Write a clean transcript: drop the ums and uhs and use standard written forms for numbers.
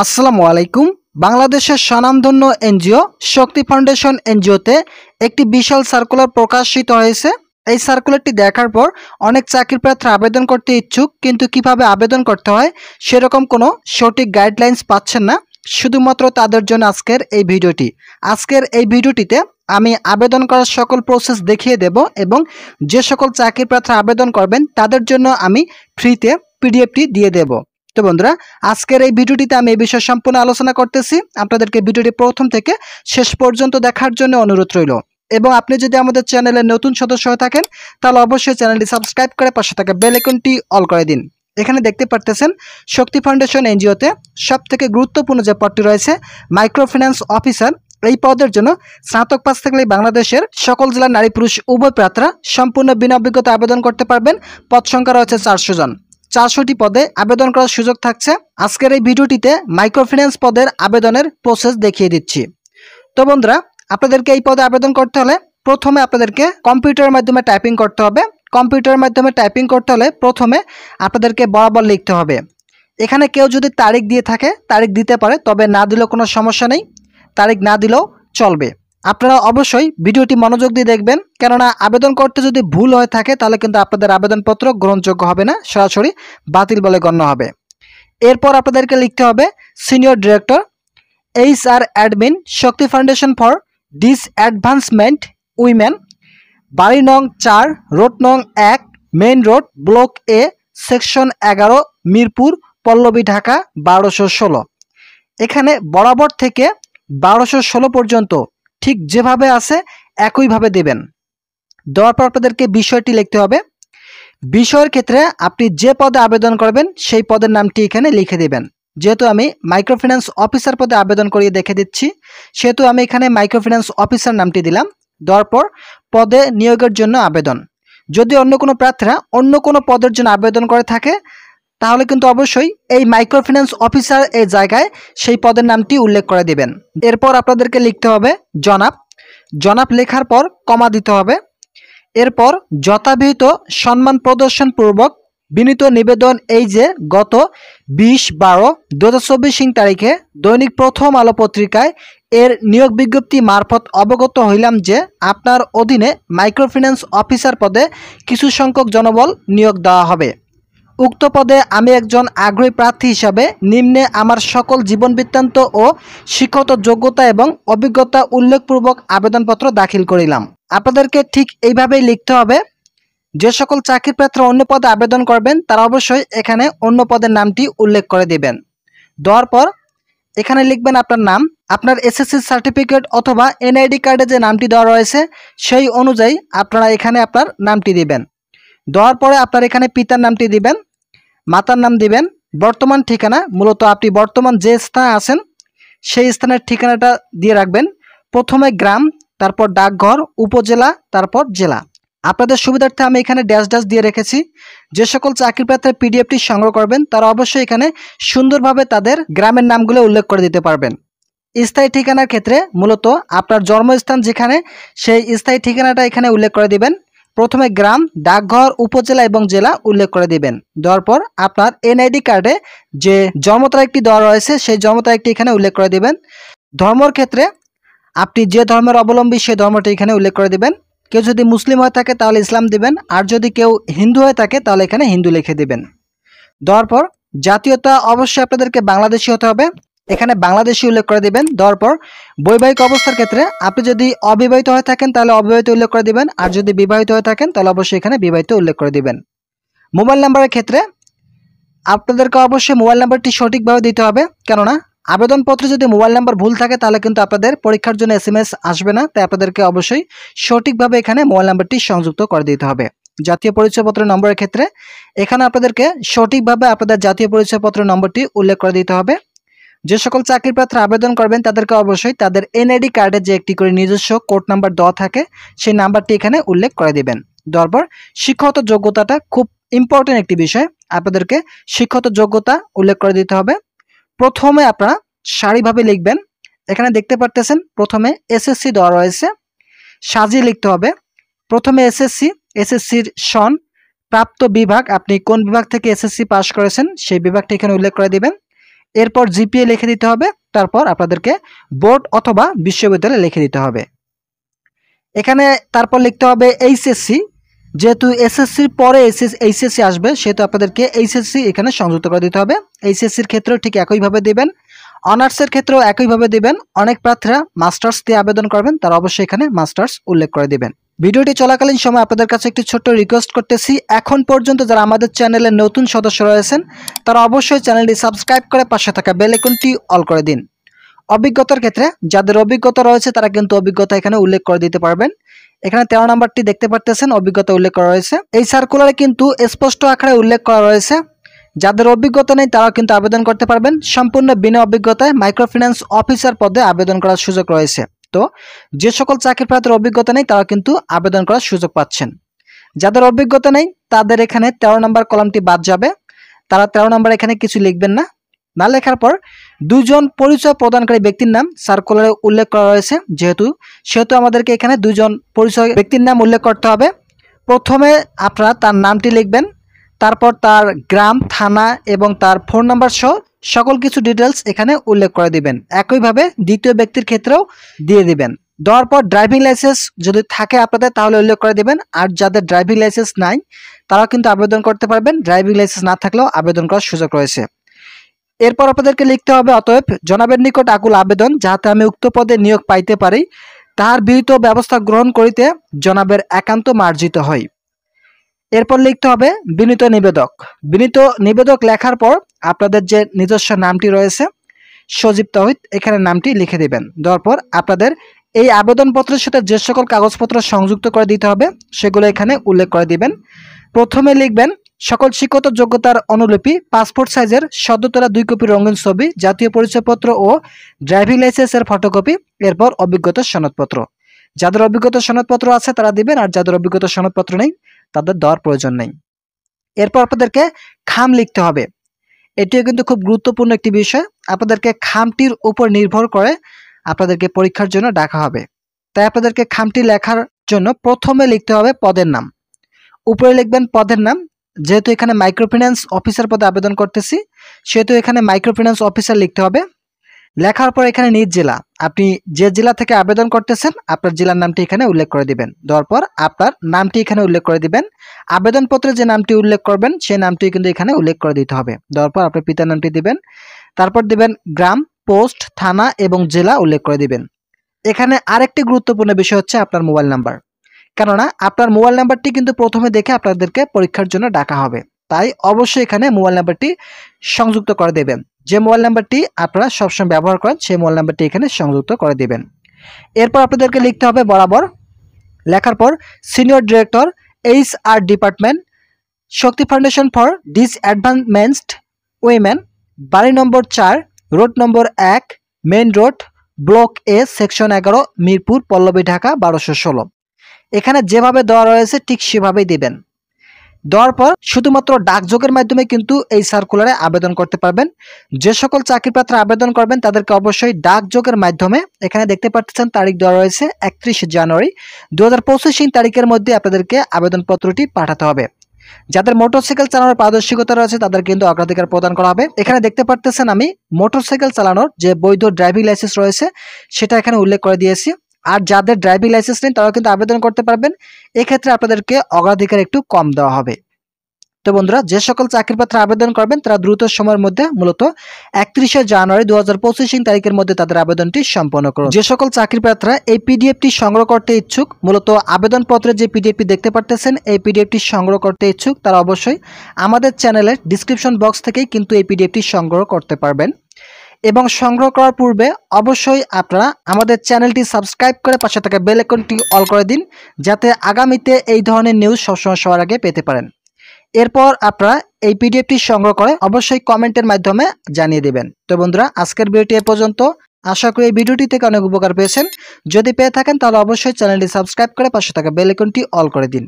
আসসালামু আলাইকুম। বাংলাদেশের স্বনামধন্য এনজিও শক্তি ফাউন্ডেশন এনজিওতে একটি বিশাল সার্কুলার প্রকাশিত হয়েছে। এই সার্কুলারটি দেখার পর অনেক চাকরি প্রার্থী আবেদন করতে ইচ্ছুক, কিন্তু কিভাবে আবেদন করতে হয় সেরকম কোনো সঠিক গাইডলাইন্স পাচ্ছেন না। শুধুমাত্র তাদের জন্য আজকের এই ভিডিওটি। আজকের এই ভিডিওটিতে আমি আবেদন করার সকল প্রসেস দেখিয়ে দেব এবং যে সকল চাকরি প্রার্থী আবেদন করবেন তাদের জন্য আমি ফ্রিতে পিডিএফটি দিয়ে দেব। তো বন্ধুরা, আজকের এই ভিডিওটিতে আমি এই বিষয়ে সম্পূর্ণ আলোচনা করতেছি। আপনাদেরকে ভিডিওটি প্রথম থেকে শেষ পর্যন্ত দেখার জন্য অনুরোধ রইল। এবং আপনি যদি আমাদের চ্যানেলের নতুন সদস্য হয়ে থাকেন তাহলে অবশ্যই চ্যানেলটি সাবস্ক্রাইব করে পাশে থাকা বেল আইকনটি অল করে দিন। এখানে দেখতে পারতেছেন শক্তি ফাউন্ডেশন এনজিওতে সবথেকে গুরুত্বপূর্ণ যে পদটি রয়েছে মাইক্রো ফিন্যান্স অফিসার। এই পদের জন্য স্নাতক পাস থাকলে বাংলাদেশের সকল জেলার নারী পুরুষ উভয় প্রার্থীরা সম্পূর্ণ বিনা অভিজ্ঞতা আবেদন করতে পারবেন। পদ সংখ্যা রয়েছে 400 জন। 400টি পদে আবেদন করার সুযোগ থাকছে। আজকের এই ভিডিওটিতে মাইক্রোফিন্যান্স পদের আবেদনের প্রসেস দেখিয়ে দিচ্ছি। তো বন্ধুরা, আপনাদেরকে এই পদে আবেদন করতে হলে প্রথমে আপনাদেরকে কম্পিউটারের মাধ্যমে টাইপিং করতে হবে। কম্পিউটারের মাধ্যমে টাইপিং করতে হলে প্রথমে আপনাদেরকে বরাবর লিখতে হবে। এখানে কেউ যদি তারিখ দিয়ে থাকে তারিখ দিতে পারে, তবে না দিলেও কোনো সমস্যা নেই, তারিখ না দিলেও চলবে। আপনারা অবশ্যই ভিডিওটি মনোযোগ দিয়ে দেখবেন, কেননা আবেদন করতে যদি ভুল হয়ে থাকে তাহলে কিন্তু আপনাদের আবেদনপত্র গ্রহণযোগ্য হবে না, সরাসরি বাতিল বলে গণ্য হবে। এরপর আপনাদেরকে লিখতে হবে senior director HR admin Shakti foundation for disadvancement women, বাড়ি নং 4, রোড নং 1, main road, block A, section 11, Mirpur, Pallabi, Dhaka 1216। এখানে বরাবর থেকে 1216 পর্যন্ত ঠিক যেভাবে আছে একইভাবে দেবেন। দেওয়ার পর আপনাদেরকে বিষয়টি লিখতে হবে। বিষয়ের ক্ষেত্রে আপনি যে পদে আবেদন করবেন সেই পদের নামটি এখানে লিখে দেবেন। যেহেতু আমি মাইক্রোফিন্যান্স অফিসার পদে আবেদন করিয়ে দেখে দিচ্ছি, সেহেতু আমি এখানে মাইক্রোফিন্যান্স অফিসার নামটি দিলাম। দেওয়ার পর পদে নিয়োগের জন্য আবেদন। যদি অন্য কোনো প্রার্থীরা অন্য কোনো পদের জন্য আবেদন করে থাকে তাহলে কিন্তু অবশ্যই এই মাইক্রোফিন্যান্স অফিসার এই জায়গায় সেই পদের নামটি উল্লেখ করে দিবেন। এরপর আপনাদেরকে লিখতে হবে জনাব। জনাব লেখার পর কমা দিতে হবে। এরপর যথাবিহিত সম্মান প্রদর্শনপূর্বক বিনীত নিবেদন এই যে গত 20/12/2024 তারিখে দৈনিক প্রথম আলো পত্রিকায় এর নিয়োগ বিজ্ঞপ্তি মারফত অবগত হইলাম যে আপনার অধীনে মাইক্রোফিন্যান্স অফিসার পদে কিছু সংখ্যক জনবল নিয়োগ দেওয়া হবে। উক্ত পদে আমি একজন আগ্রহী প্রার্থী হিসাবে নিম্নে আমার সকল জীবন বৃত্তান্ত ও শিক্ষাগত যোগ্যতা এবং অভিজ্ঞতা উল্লেখপূর্বক আবেদনপত্র দাখিল করিলাম। আপনাদেরকে ঠিক এইভাবেই লিখতে হবে। যে সকল চাকরি প্রার্থীরা অন্য পদে আবেদন করবেন তারা অবশ্যই এখানে অন্য পদের নামটি উল্লেখ করে দিবেন। দেওয়ার পর এখানে লিখবেন আপনার নাম, আপনার SSC সার্টিফিকেট অথবা NID কার্ডে যে নামটি দেওয়া রয়েছে সেই অনুযায়ী আপনারা এখানে আপনার নামটি দিবেন। দেওয়ার পরে আপনার এখানে পিতার নামটি দিবেন, মাতার নাম দিবেন, বর্তমান ঠিকানা, মূলত আপনি বর্তমান যে স্থানে আছেন সেই স্থানের ঠিকানাটা দিয়ে রাখবেন। প্রথমে গ্রাম, তারপর ডাকঘর, উপজেলা, তারপর জেলা। আপনাদের সুবিধার্থে আমি এখানে ড্যাশ ড্যাশ দিয়ে রেখেছি। যে সকল চাকরি প্রার্থীরা পিডিএফটি সংগ্রহ করবেন তারা অবশ্যই এখানে সুন্দরভাবে তাদের গ্রামের নামগুলো উল্লেখ করে দিতে পারবেন। স্থায়ী ঠিকানার ক্ষেত্রে মূলত আপনার জন্মস্থান যেখানে সেই স্থায়ী ঠিকানাটা এখানে উল্লেখ করে দিবেন। প্রথমে গ্রাম, ডাকঘর, উপজেলা এবং জেলা উল্লেখ করে দিবেন। দেওয়ার পর আপনার NID কার্ডে যে জন্ম তারিখটি দেওয়া রয়েছে সেই জন্ম তারিখটি এখানে উল্লেখ করে দিবেন। ধর্মর ক্ষেত্রে আপনি যে ধর্মের অবলম্বী সেই ধর্মটি এখানে উল্লেখ করে দিবেন। কেউ যদি মুসলিম হয়ে থাকে তাহলে ইসলাম দিবেন, আর যদি কেউ হিন্দু হয়ে থাকে তাহলে এখানে হিন্দু লিখে দিবেন। দেওয়ার পর জাতীয়তা অবশ্যই আপনাদেরকে বাংলাদেশি হতে হবে, এখানে বাংলাদেশি উল্লেখ করে দিবেন। দেওয়ার পর বৈবাহিক অবস্থার ক্ষেত্রে আপনি যদি অবিবাহিত হয়ে থাকেন তাহলে অবিবাহিত উল্লেখ করে দিবেন, আর যদি বিবাহিত হয়ে থাকেন তাহলে অবশ্যই এখানে বিবাহিত উল্লেখ করে দিবেন। মোবাইল নাম্বারের ক্ষেত্রে আপনাদেরকে অবশ্যই মোবাইল নাম্বারটি সঠিকভাবে দিতে হবে, কেননা আবেদনপত্রে যদি মোবাইল নাম্বার ভুল থাকে তাহলে কিন্তু আপনাদের পরীক্ষার জন্য SMS আসবে না। তাই আপনাদেরকে অবশ্যই সঠিকভাবে এখানে মোবাইল নাম্বারটি সংযুক্ত করে দিতে হবে। জাতীয় পরিচয়পত্রের নম্বরের ক্ষেত্রে এখানে আপনাদেরকে সঠিকভাবে আপনাদের জাতীয় পরিচয়পত্রের নম্বরটি উল্লেখ করে দিতে হবে। যে সকল চাকরি প্রার্থী আবেদন করবেন তাদেরকে অবশ্যই তাদের NID কার্ডে যে একটি করে নিজস্ব কোড নাম্বার দেওয়া থাকে সেই নাম্বারটি এখানে উল্লেখ করে দিবেন। দেওয়ার পর শিক্ষাগত যোগ্যতাটা খুব ইম্পর্টেন্ট একটি বিষয়, আপনাদেরকে শিক্ষাগত যোগ্যতা উল্লেখ করে দিতে হবে। প্রথমে আপনারা সারিভাবে লিখবেন। এখানে দেখতে পারতেছেন প্রথমে SSC দেওয়া রয়েছে, সাজিয়ে লিখতে হবে। প্রথমে SSCর সন, প্রাপ্ত বিভাগ, আপনি কোন বিভাগ থেকে SSC পাস করেছেন সেই বিভাগটি এখানে উল্লেখ করে দিবেন। এরপর জিপিএ লিখে দিতে হবে, তারপর আপনাদেরকে বোর্ড অথবা বিশ্ববিদ্যালয়ে লিখে দিতে হবে। এখানে তারপর লিখতে হবে এইচএসসি, যেহেতু এসএসসির পরে এইচএসসি আসবে সেহেতু আপনাদেরকে এইচএসসি এখানে সংযুক্ত করে দিতে হবে। এইচএসসির ক্ষেত্রেও ঠিক একইভাবে দেবেন, অনার্সের ক্ষেত্রেও একইভাবে দেবেন। অনেক প্রার্থীরা মাস্টার্স দিয়ে আবেদন করবেন, তারা অবশ্যই এখানে মাস্টার্স উল্লেখ করে দিবেন। ভিডিওটি চলাকালীন সময় আপনাদের কাছে একটি ছোট্ট রিকোয়েস্ট করতেছি, এখন পর্যন্ত যারা আমাদের চ্যানেলে নতুন সদস্য রয়েছেন তারা অবশ্যই চ্যানেলটি সাবস্ক্রাইব করে পাশে থাকা বেল আইকনটি অল করে দিন। অভিজ্ঞতার ক্ষেত্রে যাদের অভিজ্ঞতা রয়েছে তারা কিন্তু অভিজ্ঞতা এখানে উল্লেখ করে দিতে পারবেন। এখানে 13 নাম্বারটি দেখতে পারতেছেন, অভিজ্ঞতা উল্লেখ করা রয়েছে। এই সার্কুলারে কিন্তু স্পষ্ট আকারে উল্লেখ করা রয়েছে যাদের অভিজ্ঞতা নেই তারাও কিন্তু আবেদন করতে পারবেন। সম্পূর্ণ বিনা অভিজ্ঞতায় মাইক্রোফিন্যান্স অফিসার পদে আবেদন করার সুযোগ রয়েছে। তো যে সকল চাকরি প্রার্থীর অভিজ্ঞতা নেই তারা কিন্তু আবেদন করার সুযোগ পাচ্ছেন। যাদের অভিজ্ঞতা নেই তাদের এখানে 13 নম্বর কলামটি বাদ যাবে, তারা 13 নম্বর এখানে কিছু লিখবেন না। না লেখার পর দুজন পরিচয় প্রদানকারী ব্যক্তির নাম সার্কুলারে উল্লেখ করা রয়েছে, সেহেতু আমাদেরকে এখানে দুজন পরিচয় ব্যক্তির নাম উল্লেখ করতে হবে। প্রথমে আপনারা তার নামটি লিখবেন, তারপর তার গ্রাম, থানা এবং তার ফোন নাম্বার সহ সকল কিছু ডিটেলস এখানে উল্লেখ করে দিবেন। একইভাবে দ্বিতীয় ব্যক্তির ক্ষেত্রেও দিয়ে দিবেন। দেওয়ার পর ড্রাইভিং লাইসেন্স যদি থাকে আপনাদের তাহলে উল্লেখ করে দিবেন, আর যাদের ড্রাইভিং লাইসেন্স নাই তারাও কিন্তু আবেদন করতে পারবেন। ড্রাইভিং লাইসেন্স না থাকলেও আবেদন করার সুযোগ রয়েছে। এরপর আপনাদেরকে লিখতে হবে, অতএব জনাবের নিকট আকুল আবেদন যাহাতে আমি উক্ত পদে নিয়োগ পাইতে পারি, তাহার বিহিত ব্যবস্থা গ্রহণ করিতে জনাবের একান্ত মার্জিত হয়। এরপর লিখতে হবে বিনীত নিবেদক। বিনীত নিবেদক লেখার পর আপনাদের যে নিজস্ব নামটি রয়েছে সজীব তৌহিদ, এখানে নামটি লিখে দিবেন। দেওয়ার পর আপনাদের এই আবেদনপত্রের সাথে যে সকল কাগজপত্র সংযুক্ত করে দিতে হবে সেগুলো এখানে উল্লেখ করে দিবেন। প্রথমে লিখবেন সকল শিক্ষত যোগ্যতার অনুলিপি, পাসপোর্ট সাইজের সদ্য তোলা 2 কপি রঙিন ছবি, জাতীয় পরিচয়পত্র ও ড্রাইভিং লাইসেন্সের ফটোকপি, এরপর অভিজ্ঞতার সনদপত্র। যাদের অভিজ্ঞতার সনদপত্র আছে তারা দিবেন, আর যাদের অভিজ্ঞতার সনদপত্র নেই তাদের দেওয়ার প্রয়োজন নেই। এরপর আপনাদেরকে খাম লিখতে হবে। এটিও কিন্তু খুব গুরুত্বপূর্ণ একটি বিষয়। আপনাদেরকে খামটির উপর নির্ভর করে আপনাদেরকে পরীক্ষার জন্য ডাকা হবে। তাই আপনাদেরকে খামটি লেখার জন্য প্রথমে লিখতে হবে পদের নাম। উপরে লিখবেন পদের নাম। যেহেতু এখানে মাইক্রোফিন্যান্স অফিসার পদে আবেদন করতেছি সেহেতু এখানে মাইক্রোফিন্যান্স অফিসার লিখতে হবে। লেখার পর এখানে নিজ জেলা, আপনি যে জেলা থেকে আবেদন করতেছেন আপনার জেলার নামটি এখানে উল্লেখ করে দিবেন। দেওয়ার পর আপনার নামটি এখানে উল্লেখ করে দিবেন। আবেদনপত্রে যে নামটি উল্লেখ করবেন সেই নামটি কিন্তু এখানে উল্লেখ করে দিতে হবে। দেওয়ার পর আপনার পিতার নামটি দিবেন, তারপর দিবেন গ্রাম, পোস্ট, থানা এবং জেলা উল্লেখ করে দিবেন। এখানে আরেকটি গুরুত্বপূর্ণ বিষয় হচ্ছে আপনার মোবাইল নাম্বার, কেননা আপনার মোবাইল নাম্বারটি কিন্তু প্রথমে দেখে আপনাদেরকে পরীক্ষার জন্য ডাকা হবে। তাই অবশ্যই এখানে মোবাইল নাম্বারটি সংযুক্ত করে দেবেন। যে মোবাইল নাম্বারটি আপনারা সবসময় ব্যবহার করেন সেই মোবাইল নাম্বারটি এখানে সংযুক্ত করে দিবেন। এরপর আপনাদেরকে লিখতে হবে বরাবর। লেখার পর senior director, HR department, Shakti foundation for disadvanced women, বাড়ি নম্বর 4, রোড নম্বর 1, main road, block A, section 11, Mirpur, Pallabi, Dhaka 1216। এখানে যেভাবে দেওয়া রয়েছে ঠিক সেভাবেই দিবেন। দেওয়ার পর শুধুমাত্র ডাকযোগের মাধ্যমে কিন্তু এই সার্কুলারে আবেদন করতে পারবেন। যে সকল চাকরি প্রার্থীরা আবেদন করবেন তাদেরকে অবশ্যই ডাকযোগের মাধ্যমে, এখানে দেখতে পাচ্ছেন তারিখ দেওয়া রয়েছে 31 জানুয়ারি 2025 তারিখের মধ্যে আপনাদেরকে আবেদনপত্রটি পাঠাতে হবে। যাদের মোটরসাইকেল চালানোর পারদর্শিকতা রয়েছে তাদের কিন্তু অগ্রাধিকার প্রদান করা হবে। এখানে দেখতে পাচ্ছেন আমি মোটরসাইকেল চালানোর যে বৈধ ড্রাইভিং লাইসেন্স রয়েছে সেটা এখানে উল্লেখ করে দিয়েছি। আর যাদের ড্রাইভিং লাইসেন্স নেই তারাও কিন্তু আবেদন করতে পারবেন। এক্ষেত্রে আপনাদেরকে অগ্রাধিকার একটু কম দেওয়া হবে। তো বন্ধুরা, যে সকল চাকরি প্রার্থীরা আবেদন করবেন তারা দ্রুত সময়ের মধ্যে, মূলত 31 জানুয়ারি 2025 তারিখের মধ্যে তাদের আবেদনটি সম্পন্ন করুন। যে সকল চাকরি প্রার্থীরা এই পিডিএফটি সংগ্রহ করতে ইচ্ছুক, মূলত আবেদনপত্রের যে পিডিএফটি দেখতে পাচ্ছেন এই পিডিএফটি সংগ্রহ করতে ইচ্ছুক, তারা অবশ্যই আমাদের চ্যানেলের ডিসক্রিপশন বক্স থেকেই কিন্তু এই পিডিএফটি সংগ্রহ করতে পারবেন। এবং সংগ্রহ করার পূর্বে অবশ্যই আপনারা আমাদের চ্যানেলটি সাবস্ক্রাইব করে পাশে থাকা বেল আইকনটি অল করে দিন, যাতে আগামীতে এই ধরনের নিউজ সবসময় সবার আগে পেতে পারেন। এরপর আপনারা এই পিডিএফটি সংগ্রহ করে অবশ্যই কমেন্টের মাধ্যমে জানিয়ে দেবেন। তো বন্ধুরা, আজকের ভিডিওটি এ পর্যন্ত। আশা করি এই ভিডিওটি থেকে অনেক উপকার পেয়েছেন। যদি পেয়ে থাকেন তাহলে অবশ্যই চ্যানেলটি সাবস্ক্রাইব করে পাশে থাকা বেল আইকনটি অল করে দিন।